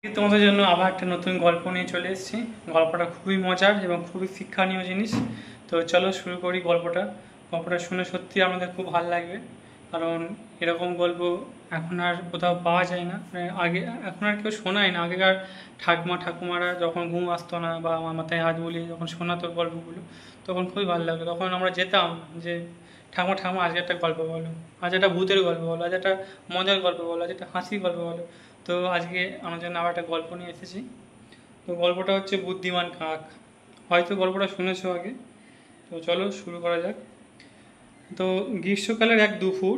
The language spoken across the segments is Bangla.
তোমাদের জন্য আবার একটা নতুন গল্প নিয়ে চলে এসেছি। গল্পটা খুবই মজার এবং খুবই শিক্ষণীয় জিনিস। তো চলো শুরু করি গল্পটা। গল্পটা শুনে সত্যি আমাদের খুব ভালো লাগবে, কারণ এরকম গল্প এখন আর কোথাও পাওয়া যায় না। মানে আগে এখন আর কেউ শোনায় না। আগেকার ঠাকুমারা যখন ঘুম আসতো না বা আমার মাথায় হাত বুলিয়ে যখন শোনাতো গল্পগুলো, তখন খুবই ভালো লাগতো। তখন আমরা যেতাম যে ঠাকুমা আজকে একটা গল্প বলো, আজ একটা ভূতের গল্প বলো, আজ একটা মজার গল্প বলো, আজ একটা হাসির গল্প বলো। তো আজকে আমার জন্য আবার একটা গল্প নিয়ে এসেছি। তো গল্পটা হচ্ছে বুদ্ধিমান কাক। হয়তো গল্পটা শুনেছো আগে। তো চলো শুরু করা যাক। তো গ্রীষ্মকালের এক দুপুর,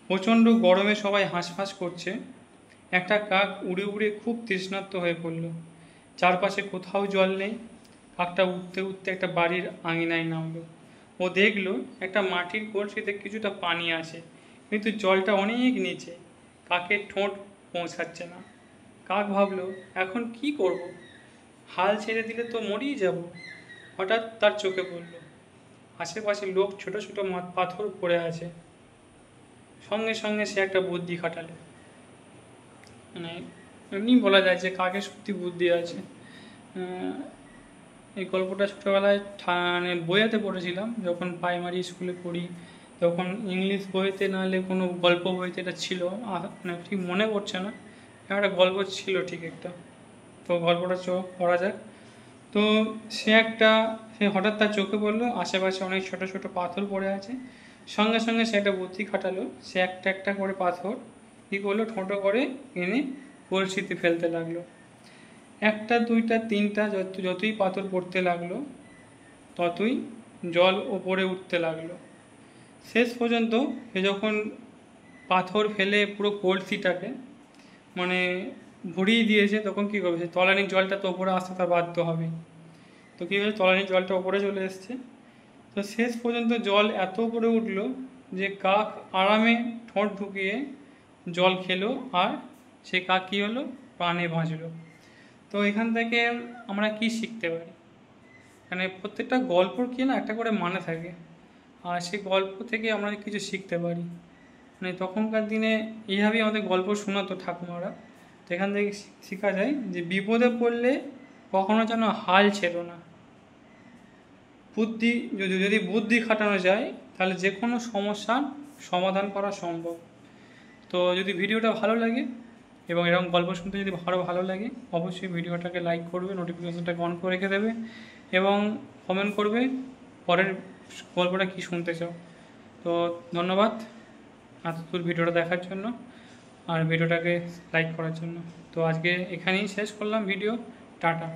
প্রচণ্ড গরমে সবাই হাঁসফাঁস করছে। একটা কাক উড়ে উড়ে খুব তৃষ্ণার্ত হয়ে পড়ল। চারপাশে কোথাও জল নেই। কাকটা উঠতে উঠতে একটা বাড়ির আঙিনায় নামলো। ও দেখলো একটা মাটির কলসিতে কিছুটা পানি আছে, কিন্তু জলটা অনেক নিচে। কাকের ঠোঁট পৌঁছাচ্ছে না। কাক ভাবলো, এখন কি করব? হাল ছেড়ে দিলে তো মরেই যাব। হঠাৎ তার চোখে পড়ল আশেপাশে লোক ছোট ছোট পাথর পড়ে আছে। সঙ্গে সঙ্গে সে একটা বুদ্ধি খাটালো। মানে এমনি বলা যায় যে কাকের সত্যি বুদ্ধি আছে। এই গল্পটা ছোটোবেলায় মানে বইয়েতে পড়েছিলাম, যখন প্রাইমারি স্কুলে পড়ি। তখন ইংলিশ বইতে নাহলে কোনো গল্প বইতে এটা ছিল। মানে ঠিক মনে পড়ছে না, একটা গল্প ছিল ঠিক একটা। তো গল্পটা পড়া যাক। তো সে হঠাৎ তার চোখে পড়লো আশেপাশে অনেক ছোট ছোট পাথর পড়ে আছে। সঙ্গে সঙ্গে সে একটা বুদ্ধি খাটালো। সে একটা একটা করে পাথর কী করলো, ঠোঁটো করে এনে কলসিতে ফেলতে লাগলো। একটা দুইটা তিনটা যতই পাথর পড়তে লাগলো, ততই জল ওপরে উঠতে লাগলো। শেষ পর্যন্ত সে যখন পাথর ফেলে পুরো কলসিটাকে মানে ভরিয়ে দিয়েছে, তখন কী করবে, সে তলানির জলটা তো ওপরে আসতে তার বাধ্য হবে। তো কী হয়েছে, তলানির জলটা ওপরে চলে এসছে। তো শেষ পর্যন্ত জল এত উপরে উঠলো যে কাক আরামে ঠোঁট ঢুকিয়ে জল খেলো, আর সে কাক কী হলো, প্রাণে বাঁচলো। তো এখান থেকে আমরা কি শিখতে পারি? মানে প্রত্যেকটা গল্পর কি না একটা করে মানে থাকে, আর সেই গল্প থেকে আমরা কিছু শিখতে পারি। মানে তখনকার দিনে এইভাবেই আমাদের গল্প শোনাতো ঠাকুমারা। তো এখান থেকে শেখা যায় যে বিপদে পড়লে কখনো যেন হাল ছেড়ো না। যদি বুদ্ধি খাটানো যায়, তাহলে যে কোনো সমস্যার সমাধান করা সম্ভব। তো যদি ভিডিওটা ভালো লাগে এবং এরকম গল্প শুনতে যদি ভালো লাগে, অবশ্যই ভিডিওটাকে লাইক করবে, নোটিফিকেশনটাকে অন করে রেখে দেবে এবং কমেন্ট করবে পরের গল্পটা কি শুনতে চাও। তো ধন্যবাদ এতদূর ভিডিওটা দেখার জন্য আর ভিডিওটাকে লাইক করার জন্য। তো আজকে এখানেই শেষ করলাম ভিডিও। টাটা।